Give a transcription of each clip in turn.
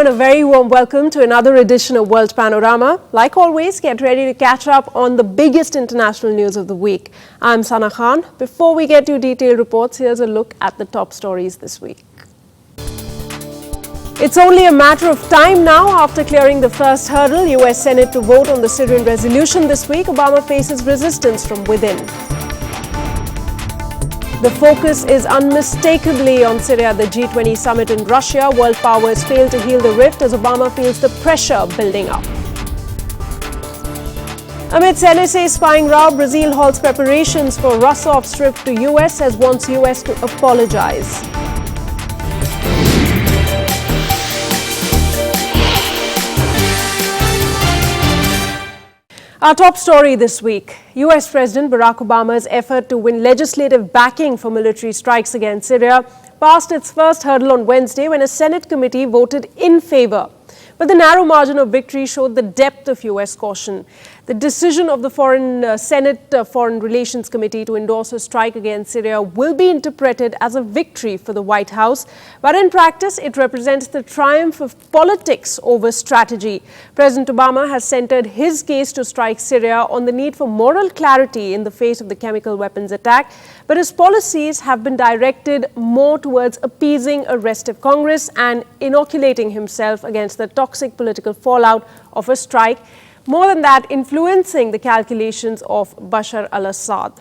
and a very warm welcome to another edition of World Panorama. Like always, get ready to catch up on the biggest international news of the week. I'm Sana Khan. Before we get to detailed reports, here's a look at the top stories this week. It's only a matter of time now after clearing the first hurdle, US Senate to vote on the Syrian resolution this week. Obama faces resistance from within. The focus is unmistakably on Syria at the G20 summit in Russia. World powers fail to heal the rift as Obama feels the pressure building up. Amidst NSA spying row, Brazil halts preparations for Rousseff's trip to US as wants US to apologize. Our top story this week, US President Barack Obama's effort to win legislative backing for military strikes against Syria passed its first hurdle on Wednesday when a Senate committee voted in favor. But the narrow margin of victory showed the depth of US caution. The decision of the Senate Foreign Relations Committee to endorse a strike against Syria will be interpreted as a victory for the White House, but in practice it represents the triumph of politics over strategy. President Obama has centered his case to strike Syria on the need for moral clarity in the face of the chemical weapons attack, but his policies have been directed more towards appeasing a restive Congress and inoculating himself against the toxic political fallout of a strike. More than that, influencing the calculations of Bashar al-Assad.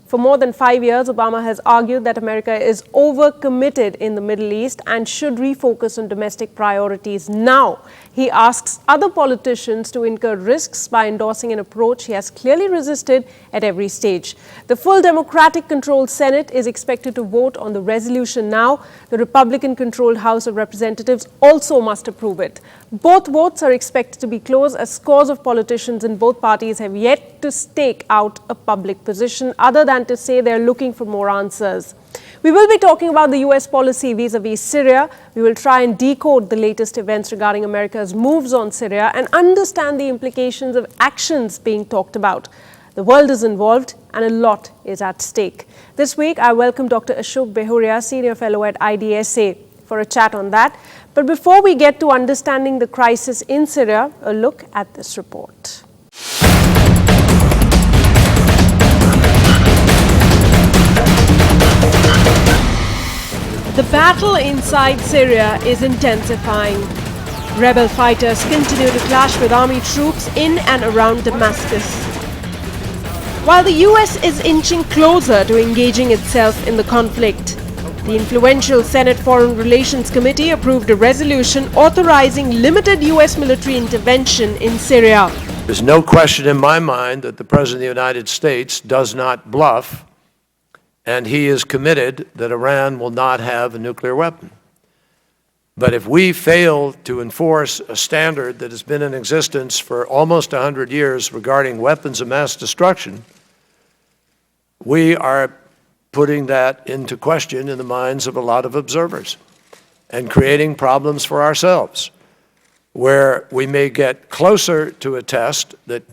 For more than 5 years, Obama has argued that America is overcommitted in the Middle East and should refocus on domestic priorities. Now, he asks other politicians to incur risks by endorsing an approach he has clearly resisted at every stage. The full Democratic-controlled Senate is expected to vote on the resolution now. The Republican-controlled House of Representatives also must approve it. Both votes are expected to be close as scores of politicians in both parties have yet to stake out a public position other than to say they're looking for more answers. We will be talking about the US policy vis-a-vis Syria. We will try and decode the latest events regarding America's moves on Syria and understand the implications of actions being talked about. The world is involved and a lot is at stake. This week, I welcome Dr. Ashok Behuria, Senior Fellow at IDSA, for a chat on that. But before we get to understanding the crisis in Syria, a look at this report. The battle inside Syria is intensifying. Rebel fighters continue to clash with army troops in and around Damascus. While the US is inching closer to engaging itself in the conflict, the influential Senate Foreign Relations Committee approved a resolution authorizing limited US military intervention in Syria. There's no question in my mind that the President of the United States does not bluff, and he is committed that Iran will not have a nuclear weapon. But if we fail to enforce a standard that has been in existence for almost 100 years regarding weapons of mass destruction, we are putting that into question in the minds of a lot of observers and creating problems for ourselves, where we may get closer to a test that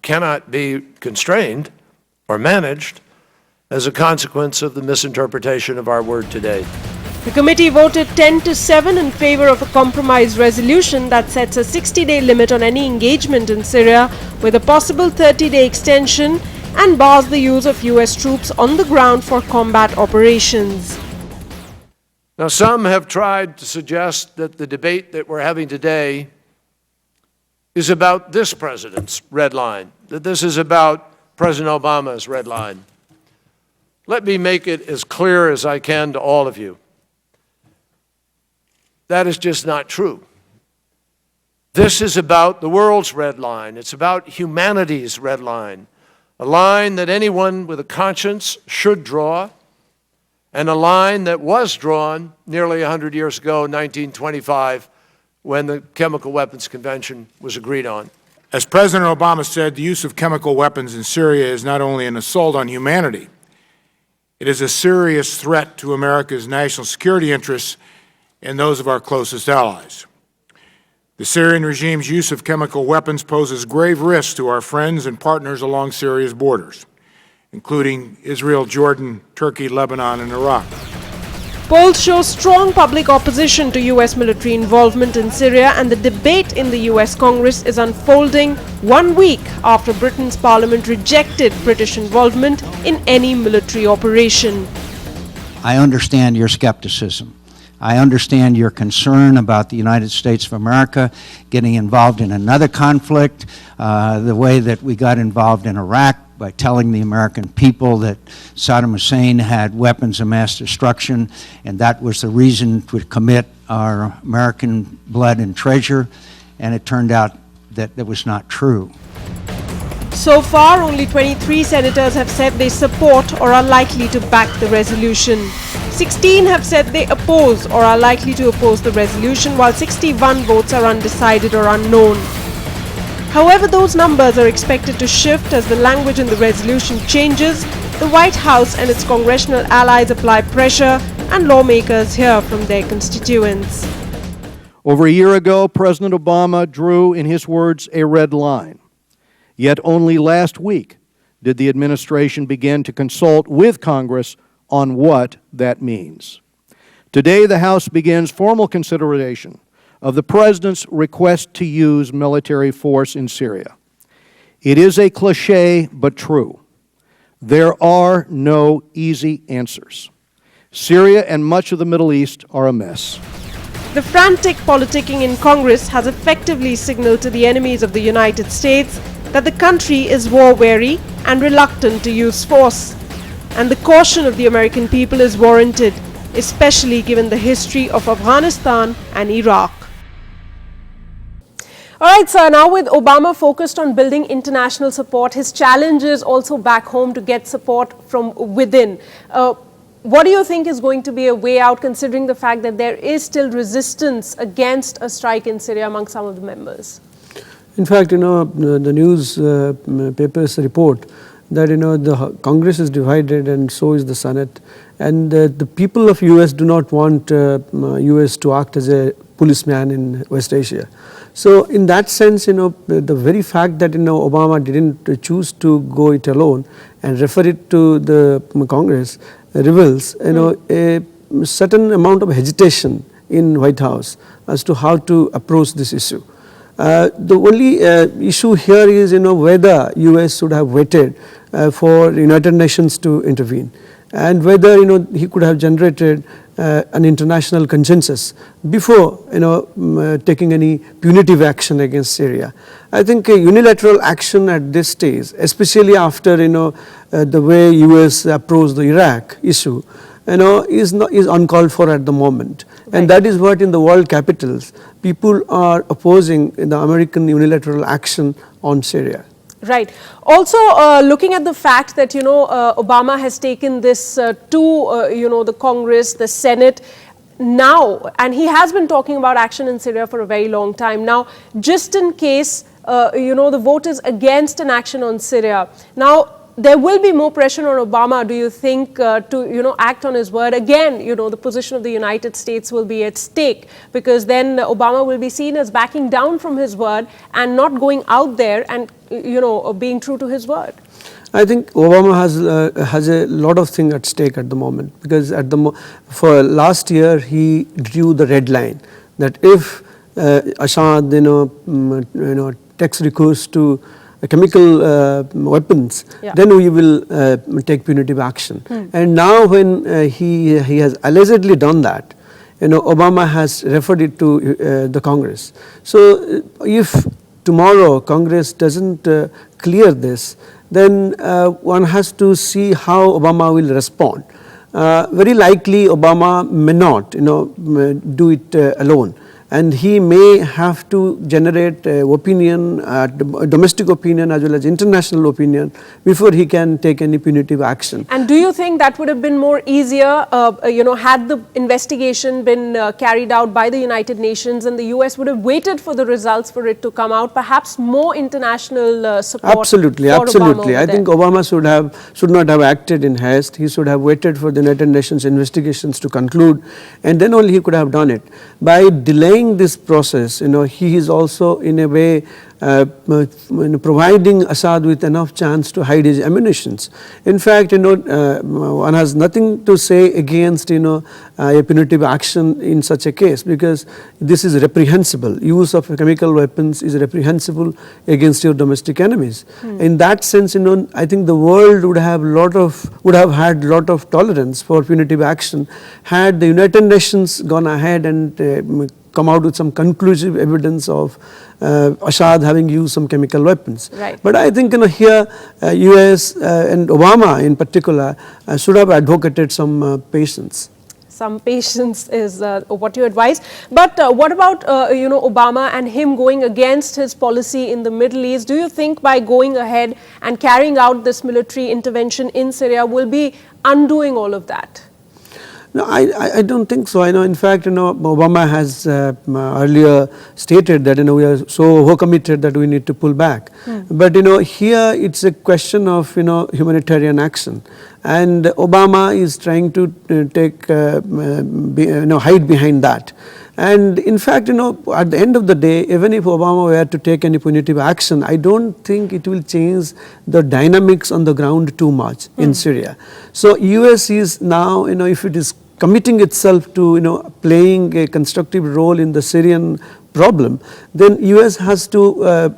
cannot be constrained or managed as a consequence of the misinterpretation of our word today. The committee voted 10-7 in favor of a compromise resolution that sets a 60-day limit on any engagement in Syria with a possible 30-day extension and bars the use of US troops on the ground for combat operations. Now, some have tried to suggest that the debate that we're having today is about this president's red line, that this is about President Obama's red line. Let me make it as clear as I can to all of you. That is just not true. This is about the world's red line. It's about humanity's red line, a line that anyone with a conscience should draw, and a line that was drawn nearly 100 years ago, 1925, when the Chemical Weapons Convention was agreed on. As President Obama said, the use of chemical weapons in Syria is not only an assault on humanity, it is a serious threat to America's national security interests and those of our closest allies. The Syrian regime's use of chemical weapons poses grave risks to our friends and partners along Syria's borders, including Israel, Jordan, Turkey, Lebanon, and Iraq. Polls show strong public opposition to US military involvement in Syria, and the debate in the US Congress is unfolding 1 week after Britain's parliament rejected British involvement in any military operation. I understand your skepticism. I understand your concern about the United States of America getting involved in another conflict, the way that we got involved in Iraq by telling the American people that Saddam Hussein had weapons of mass destruction, and that was the reason to commit our American blood and treasure, and it turned out that that was not true. So far, only 23 senators have said they support or are likely to back the resolution. 16 have said they oppose or are likely to oppose the resolution, while 61 votes are undecided or unknown. However, those numbers are expected to shift as the language in the resolution changes, the White House and its congressional allies apply pressure, and lawmakers hear from their constituents. Over a year ago, President Obama drew, in his words, a red line. Yet only last week did the administration begin to consult with Congress on what that means. Today, the House begins formal consideration of the President's request to use military force in Syria. It is a cliché, but true. There are no easy answers. Syria and much of the Middle East are a mess. The frantic politicking in Congress has effectively signaled to the enemies of the United States that the country is war-weary and reluctant to use force. And the caution of the American people is warranted, especially given the history of Afghanistan and Iraq. All right, sir, now with Obama focused on building international support, his challenge is also back home to get support from within. What do you think is going to be a way out, considering the fact that there is still resistance against a strike in Syria among some of the members? In fact, the news papers report that, the Congress is divided and so is the Senate. And the people of US do not want US to act as a policeman in West Asia. So in that sense, the very fact that, Obama didn't choose to go it alone and refer it to the Congress reveals, a certain amount of hesitation in White House as to how to approach this issue. The only issue here is, whether US should have waited for United Nations to intervene, and whether, he could have generated an international consensus before, taking any punitive action against Syria. I think a unilateral action at this stage, especially after, the way US approached the Iraq issue, is uncalled for at the moment. Right. And that is what in the world capitals people are opposing the American unilateral action on Syria. Right. Also, looking at the fact that, Obama has taken this to, the Congress, the Senate now, and he has been talking about action in Syria for a very long time. Now, just in case, the vote is against an action on Syria. Now, there will be more pressure on Obama, do you think, to, act on his word? Again, the position of the United States will be at stake, because then Obama will be seen as backing down from his word and not going out there and, being true to his word. I think Obama has a lot of things at stake at the moment, because for last year he drew the red line that if Assad, takes recourse to chemical weapons, yeah, then we will take punitive action. And now when he has allegedly done that, Obama has referred it to the Congress. So if tomorrow Congress doesn't clear this, then one has to see how Obama will respond. Very likely Obama may not, do it alone. And he may have to generate opinion, domestic opinion as well as international opinion before he can take any punitive action. And do you think that would have been more easier, had the investigation been carried out by the United Nations and the US would have waited for the results for it to come out, perhaps more international support? Absolutely, absolutely. I think Obama should not have acted in haste. He should have waited for the United Nations investigations to conclude, and then only he could have done it. By delaying delaying this process, he is also in a way providing Assad with enough chance to hide his ammunitions. In fact, one has nothing to say against a punitive action in such a case, because this is reprehensible. Use of chemical weapons is reprehensible against your domestic enemies. In that sense, I think the world would have had lot of tolerance for punitive action had the United Nations gone ahead and come out with some conclusive evidence of Assad having used some chemical weapons. Right. But I think here US and Obama in particular should have advocated some patience. Some patience is what you advise. But what about Obama and him going against his policy in the Middle East? Do you think by going ahead and carrying out this military intervention in Syria will be undoing all of that? No, I don't think so. I know, in fact, Obama has earlier stated that we are so overcommitted that we need to pull back. But here it's a question of humanitarian action, and Obama is trying to hide behind that. And in fact, at the end of the day, even if Obama were to take any punitive action, I don't think it will change the dynamics on the ground too much in Syria. So US is now, if it is committing itself to playing a constructive role in the Syrian problem, then US has to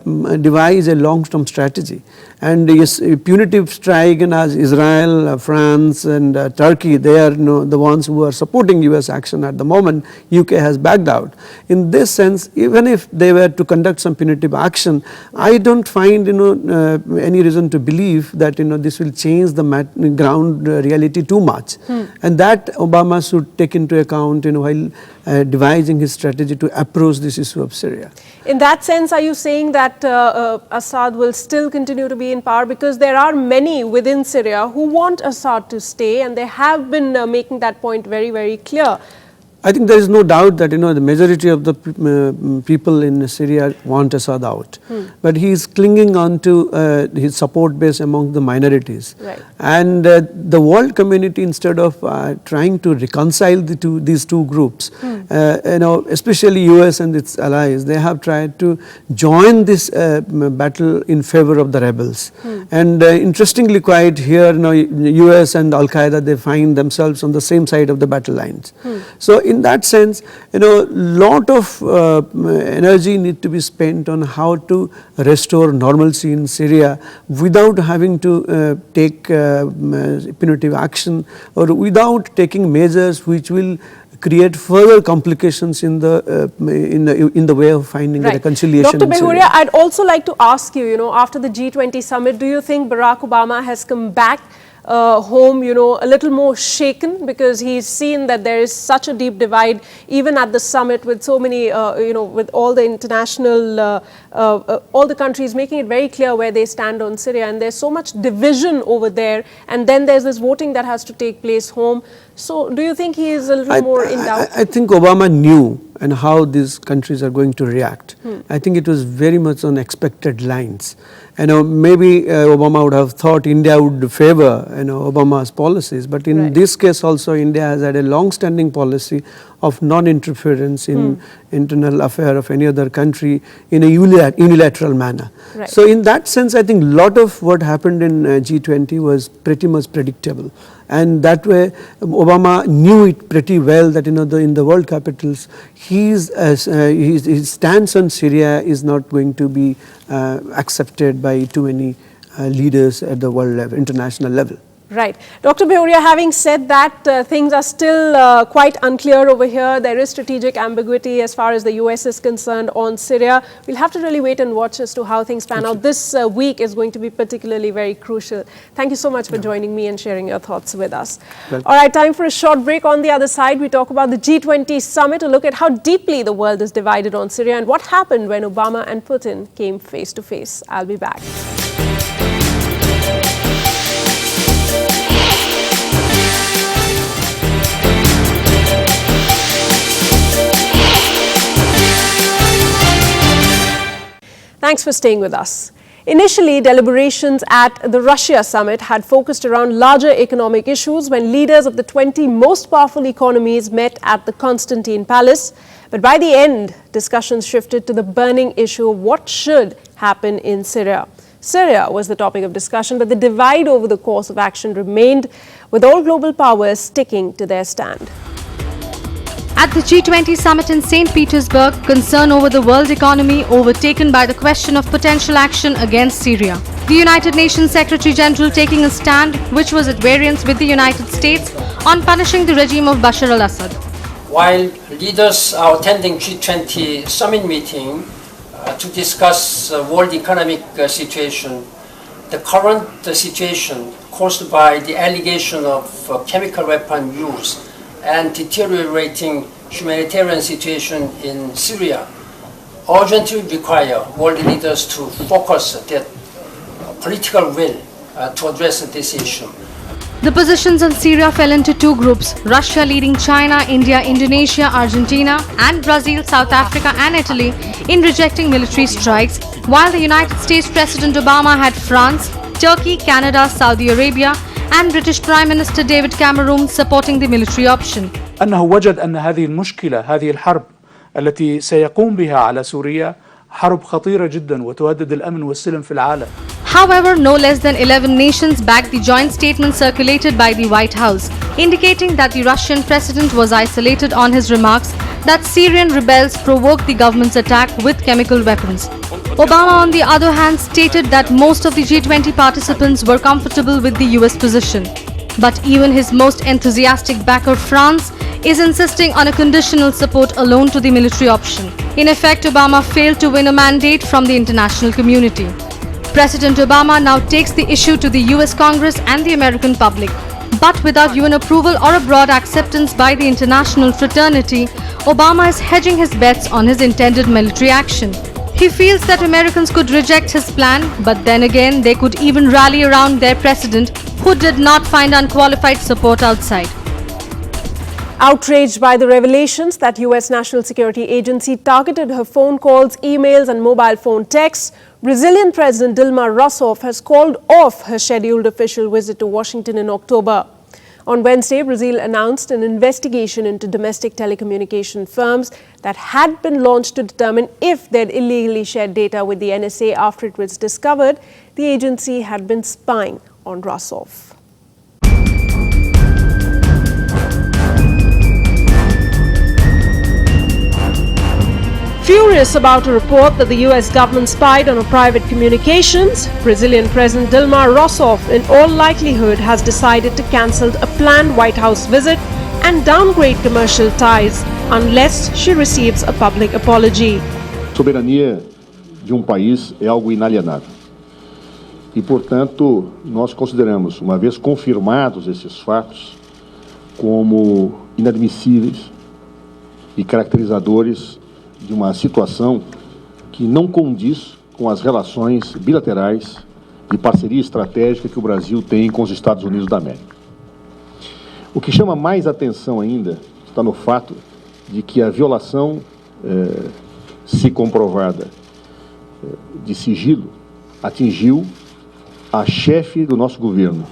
devise a long-term strategy. And yes, a punitive strike, and as Israel, France and Turkey, they are the ones who are supporting US action at the moment. UK has backed out. In this sense, even if they were to conduct some punitive action, I don't find any reason to believe that this will change the ground reality too much. And that Obama should take into account while devising his strategy to approach this issue of Syria. In that sense, are you saying that Assad will still continue to be in power? Because there are many within Syria who want Assad to stay, and they have been making that point very, very clear. I think there is no doubt that the majority of the people in Syria want Assad out, but he is clinging on to his support base among the minorities. Right. And the world community, instead of trying to reconcile these two groups, especially US and its allies, they have tried to join this battle in favor of the rebels. And interestingly, quite here, US and Al Qaeda, they find themselves on the same side of the battle lines. So in that sense, lot of energy need to be spent on how to restore normalcy in Syria without having to take punitive action, or without taking measures which will create further complications in the way of finding a reconciliation. Dr. Behuria, I'd also like to ask you, after the G20 summit, do you think Barack Obama has come back home, a little more shaken, because he's seen that there is such a deep divide even at the summit, with so many, with all the international, all the countries making it very clear where they stand on Syria, and there's so much division over there, and then there's this voting that has to take place home. So do you think he is a little more in doubt? I think Obama knew and how these countries are going to react. I think it was very much on expected lines. Maybe Obama would have thought India would favor Obama's policies, but in this case also India has had a long-standing policy of non-interference in internal affair of any other country in a unilateral manner. Right. So in that sense, I think a lot of what happened in G20 was pretty much predictable. And that way, Obama knew it pretty well that in the world capitals, his stance on Syria is not going to be accepted by too many leaders at the world level, international level. Right. Dr. Behuria, having said that, things are still quite unclear over here. There is strategic ambiguity as far as the US is concerned on Syria. We'll have to really wait and watch as to how things pan out. This week is going to be particularly very crucial. Thank you so much for joining me and sharing your thoughts with us. All right, time for a short break. On the other side, we talk about the G20 summit, to look at how deeply the world is divided on Syria and what happened when Obama and Putin came face to face. I'll be back. Thanks for staying with us. Initially, deliberations at the Russia summit had focused around larger economic issues when leaders of the 20 most powerful economies met at the Constantine Palace. But by the end, discussions shifted to the burning issue of what should happen in Syria. Syria was the topic of discussion, but the divide over the course of action remained, with all global powers sticking to their stand. At the G20 summit in St. Petersburg, concern over the world economy overtaken by the question of potential action against Syria. The United Nations Secretary General taking a stand which was at variance with the United States on punishing the regime of Bashar al-Assad. While leaders are attending G20 summit meeting to discuss world economic situation, the current situation caused by the allegation of chemical weapon use and deteriorating humanitarian situation in Syria urgently require world leaders to focus their political will to address this issue. The positions on Syria fell into two groups: Russia leading China, India, Indonesia, Argentina, and Brazil, South Africa, and Italy in rejecting military strikes, while the United States President Obama had France, Turkey, Canada, Saudi Arabia, and British Prime Minister David Cameron supporting the military option. أنه وجد أن هذه المشكلة، هذه الحرب التي سيقوم بها على سوريا حرب خطيرة جدا وتهدد الأمن والسلم في العالم. However, no less than 11 nations backed the joint statement circulated by the White House, indicating that the Russian president was isolated on his remarks that Syrian rebels provoked the government's attack with chemical weapons. Obama, on the other hand, stated that most of the G20 participants were comfortable with the US position. But even his most enthusiastic backer, France, is insisting on a conditional support alone to the military option. In effect, Obama failed to win a mandate from the international community. President Obama now takes the issue to the US Congress and the American public. But without UN approval or a broad acceptance by the international fraternity, Obama is hedging his bets on his intended military action. He feels that Americans could reject his plan, but then again they could even rally around their president, who did not find unqualified support outside. Outraged by the revelations that US National Security Agency targeted her phone calls, emails and mobile phone texts, Brazilian President Dilma Rousseff has called off her scheduled official visit to Washington in October. On Wednesday, Brazil announced an investigation into domestic telecommunication firms that had been launched to determine if they'd illegally shared data with the NSA after it was discovered the agency had been spying on Rousseff. Furious about a report that the US government spied on her private communications, Brazilian President Dilma Rousseff in all likelihood has decided to cancel a planned White House visit and downgrade commercial ties unless she receives a public apology. Soberania de país é algo inalienável. E, portanto, nós consideramos, uma vez confirmados esses fatos, como inadmissíveis e caracterizadores de uma situação que não condiz com as relações bilaterais de parceria estratégica que o Brasil tem com os Estados Unidos da América. O que chama mais atenção ainda está no fato de que a violação, se comprovada, de sigilo, atingiu a chefe do nosso governo.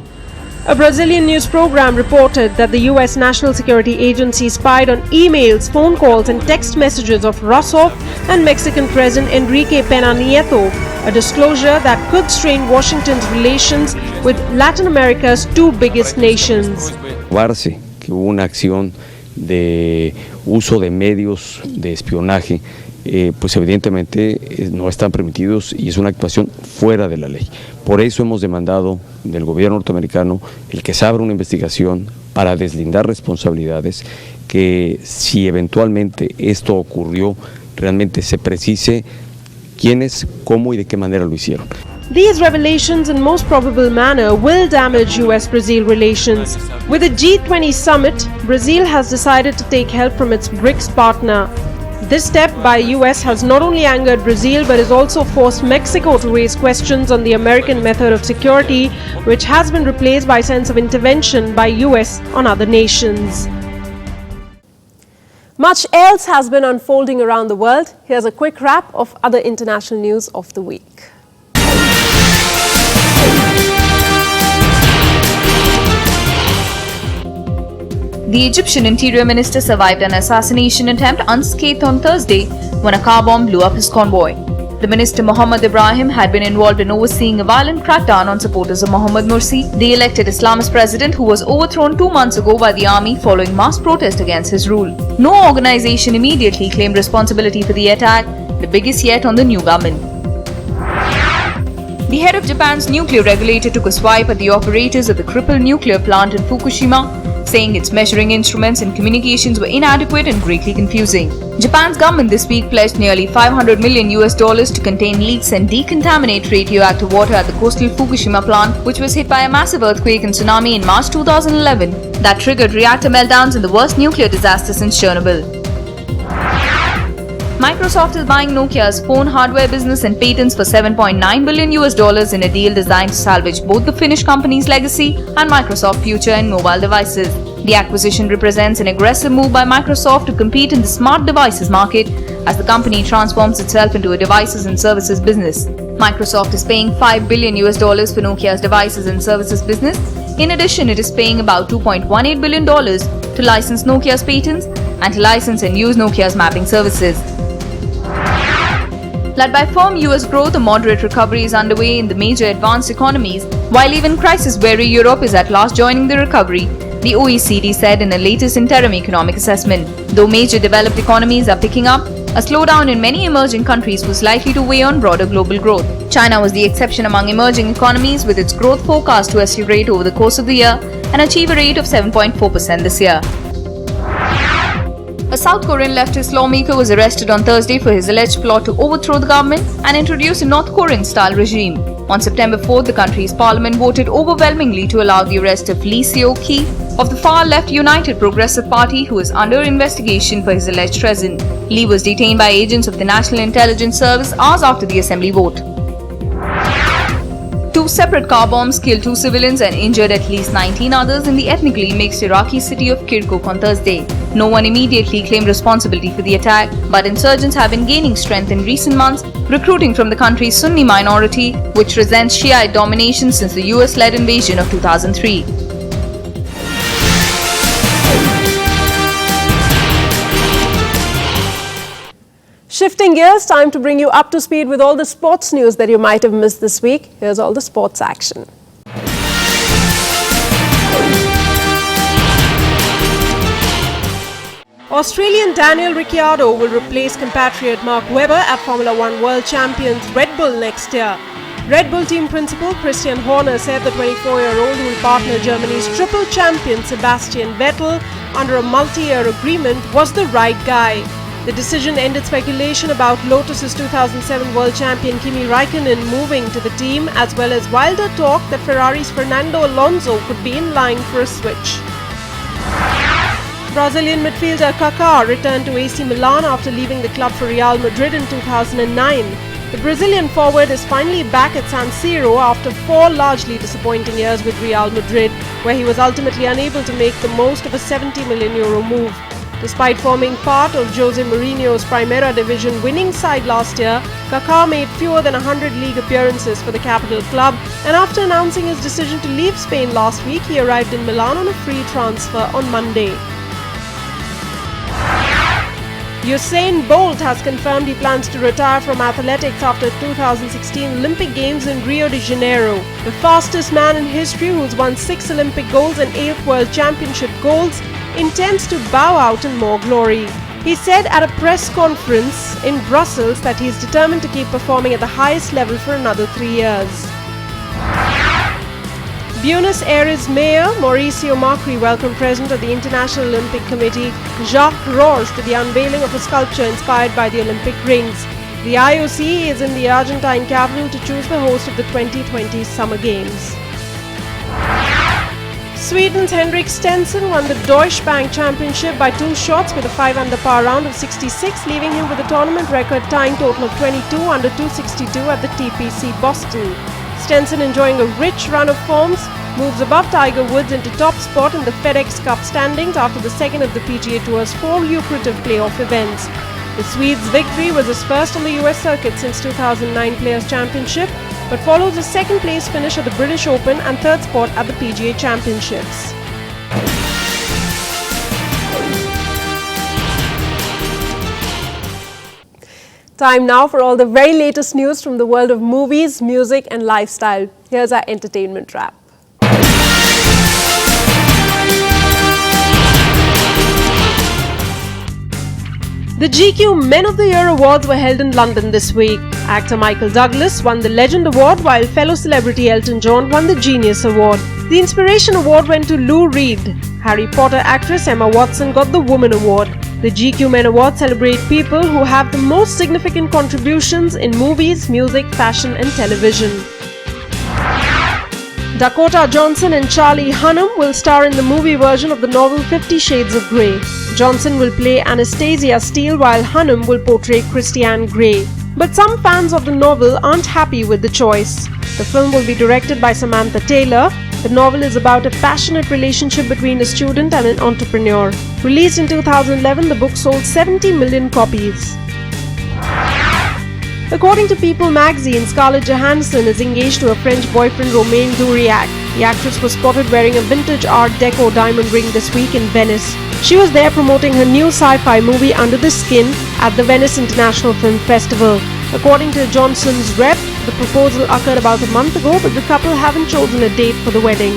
A Brazilian news program reported that the US National Security Agency spied on emails, phone calls and text messages of Rousseff and Mexican President Enrique Pena Nieto, a disclosure that could strain Washington's relations with Latin America's two biggest nations. Que hubo una acción de uso de medios de espionaje, pues evidentemente no están permitidos y es una actuación fuera de la ley. Por eso hemos demandado del gobierno norteamericano el que se abra una investigación para deslindar responsabilidades, que si eventualmente esto ocurrió, realmente se precise quiénes, cómo y de qué manera lo hicieron. These revelations in most probable manner will damage US-Brazil relations. With the G20 summit, Brazil has decided to take help from its BRICS partner. This step by US has not only angered Brazil but has also forced Mexico to raise questions on the American method of security, which has been replaced by a sense of intervention by US on other nations. Much else has been unfolding around the world. Here's a quick wrap of other international news of the week. The Egyptian Interior Minister survived an assassination attempt unscathed on Thursday when a car bomb blew up his convoy. The minister Mohammed Ibrahim had been involved in overseeing a violent crackdown on supporters of Mohammed Morsi, the elected Islamist president who was overthrown 2 months ago by the army following mass protest against his rule. No organization immediately claimed responsibility for the attack, the biggest yet on the new government. The head of Japan's nuclear regulator took a swipe at the operators of the crippled nuclear plant in Fukushima, saying its measuring instruments and communications were inadequate and greatly confusing. Japan's government this week pledged nearly $500 million to contain leaks and decontaminate radioactive water at the coastal Fukushima plant, which was hit by a massive earthquake and tsunami in March 2011 that triggered reactor meltdowns in the worst nuclear disaster since Chernobyl. Microsoft is buying Nokia's phone hardware business and patents for $7.9 billion in a deal designed to salvage both the Finnish company's legacy and Microsoft's future in mobile devices. The acquisition represents an aggressive move by Microsoft to compete in the smart devices market as the company transforms itself into a devices and services business. Microsoft is paying $5 billion for Nokia's devices and services business. In addition, it is paying about $2.18 billion to license Nokia's patents and to license and use Nokia's mapping services. Led by firm US growth, a moderate recovery is underway in the major advanced economies, while even crisis-wary Europe is at last joining the recovery, the OECD said in a latest interim economic assessment. Though major developed economies are picking up, a slowdown in many emerging countries was likely to weigh on broader global growth. China was the exception among emerging economies, with its growth forecast to accelerate over the course of the year and achieve a rate of 7.4% this year. A South Korean leftist lawmaker was arrested on Thursday for his alleged plot to overthrow the government and introduce a North Korean-style regime. On September 4th, the country's parliament voted overwhelmingly to allow the arrest of Lee Seok-hee of the far-left United Progressive Party, who is under investigation for his alleged treason. Lee was detained by agents of the National Intelligence Service hours after the assembly vote. 2 separate car bombs killed 2 civilians and injured at least 19 others in the ethnically mixed Iraqi city of Kirkuk on Thursday. No one immediately claimed responsibility for the attack, but insurgents have been gaining strength in recent months, recruiting from the country's Sunni minority, which resents Shiite domination since the US-led invasion of 2003. Shifting gears, time to bring you up to speed with all the sports news that you might have missed this week. Here's all the sports action. Australian Daniel Ricciardo will replace compatriot Mark Webber at Formula One World Champions Red Bull next year. Red Bull team principal Christian Horner said the 24-year-old who will partner Germany's triple champion Sebastian Vettel under a multi-year agreement was the right guy. The decision ended speculation about Lotus's 2007 world champion Kimi Raikkonen moving to the team, as well as wilder talk that Ferrari's Fernando Alonso could be in line for a switch. Brazilian midfielder Kaká returned to AC Milan after leaving the club for Real Madrid in 2009. The Brazilian forward is finally back at San Siro after 4 largely disappointing years with Real Madrid, where he was ultimately unable to make the most of a €70 million move. Despite forming part of Jose Mourinho's Primera Division winning side last year, Kaká made fewer than 100 league appearances for the capital club, and after announcing his decision to leave Spain last week, he arrived in Milan on a free transfer on Monday. Usain Bolt has confirmed he plans to retire from athletics after 2016 Olympic Games in Rio de Janeiro. The fastest man in history, who's won 6 Olympic golds and 8 World Championship golds, intends to bow out in more glory. He said at a press conference in Brussels that he is determined to keep performing at the highest level for another 3 years. Buenos Aires Mayor Mauricio Macri welcomed President of the International Olympic Committee Jacques Roche to the unveiling of a sculpture inspired by the Olympic rings. The IOC is in the Argentine capital to choose the host of the 2020 Summer Games. Sweden's Henrik Stenson won the Deutsche Bank Championship by 2 shots with a 5-under par round of 66, leaving him with a tournament record tying total of 22 under 262 at the TPC Boston. Stenson, enjoying a rich run of forms, moves above Tiger Woods into top spot in the FedEx Cup standings after the second of the PGA Tour's 4 lucrative playoff events. The Swede's victory was his first on the US circuit since 2009 Players' Championship, but follows a second-place finish at the British Open and 3rd spot at the PGA Championships. Time now for all the very latest news from the world of movies, music and lifestyle. Here's our entertainment wrap. The GQ Men of the Year Awards were held in London this week. Actor Michael Douglas won the Legend Award, while fellow celebrity Elton John won the Genius Award. The Inspiration Award went to Lou Reed. Harry Potter actress Emma Watson got the Woman Award. The GQ Men Awards celebrate people who have the most significant contributions in movies, music, fashion and television. Dakota Johnson and Charlie Hunnam will star in the movie version of the novel 50 Shades of Grey. Johnson will play Anastasia Steele while Hunnam will portray Christiane Grey. But some fans of the novel aren't happy with the choice. The film will be directed by Samantha Taylor. The novel is about a passionate relationship between a student and an entrepreneur. Released in 2011, the book sold 70 million copies. According to People magazine, Scarlett Johansson is engaged to her French boyfriend Romain Douriac. The actress was spotted wearing a vintage Art Deco diamond ring this week in Venice. She was there promoting her new sci-fi movie Under the Skin at the Venice International Film Festival. According to Johnson's rep, the proposal occurred about a month ago, but the couple haven't chosen a date for the wedding.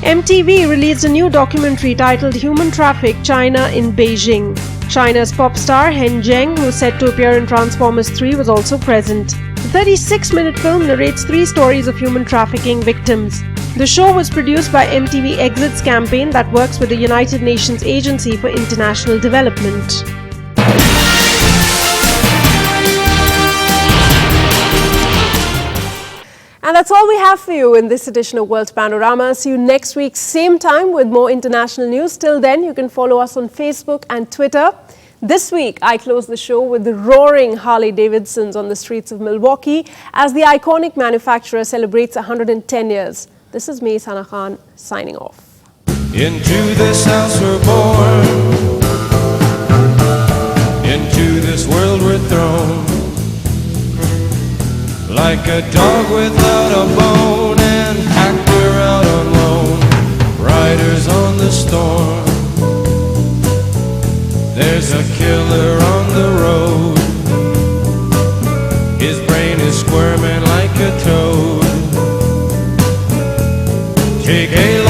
MTV released a new documentary titled Human Traffic, China in Beijing. China's pop star Hen Zheng, who is set to appear in Transformers 3, was also present. The 36-minute film narrates 3 stories of human trafficking victims. The show was produced by MTV Exit's campaign that works with the United Nations Agency for International Development. And that's all we have for you in this edition of World Panorama. See you next week, same time, with more international news. Till then, you can follow us on Facebook and Twitter. This week, I close the show with the roaring Harley-Davidsons on the streets of Milwaukee as the iconic manufacturer celebrates 110 years. This is me, Sana Khan, signing off. Into this house we're born, into this world we're thrown, like a dog without a bone, an actor out on loan, riders on the storm. There's a killer on the road, his brain is squirming like a toad. Take a